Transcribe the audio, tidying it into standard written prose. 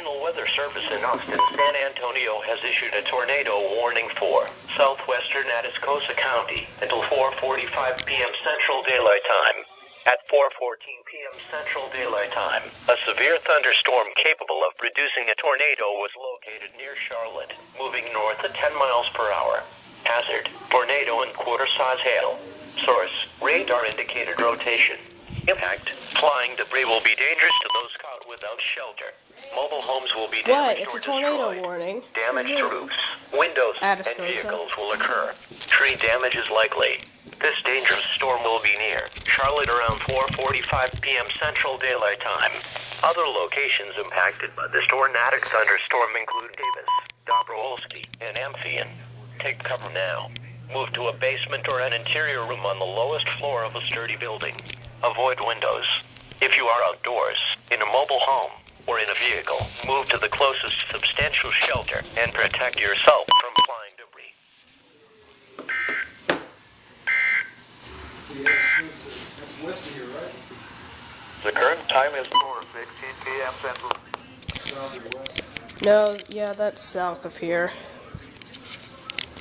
National Weather Service in Austin, San Antonio has issued a tornado warning for southwestern Atascosa County until 4:45 p.m. Central Daylight Time. At 4:14 p.m. Central Daylight Time, a severe thunderstorm capable of producing a tornado was located near Charlotte, moving north at 10 miles per hour. Hazard, tornado and quarter-size hail. Source, radar indicated rotation. Impact, flying debris will be dangerous to those caught without shelter. Mobile homes will be damaged It's or a tornado destroyed. warning. Damaged roofs, windows, and vehicles will occur. Tree damage is likely. This dangerous storm will be near Charlotte around 4:45 p.m. Central Daylight Time. Other locations impacted by this tornadic thunderstorm include Davis, Dobrovolsky, and Amphion. Take cover now. Move to a basement or an interior room on the lowest floor of a sturdy building. Avoid windows. If you are outdoors, in a mobile home, or in a vehicle, move to the closest substantial shelter and protect yourself from flying debris. See, that's west of here, right? The current time is 4:16 p.m. Central. South or west? No, yeah, that's south of here.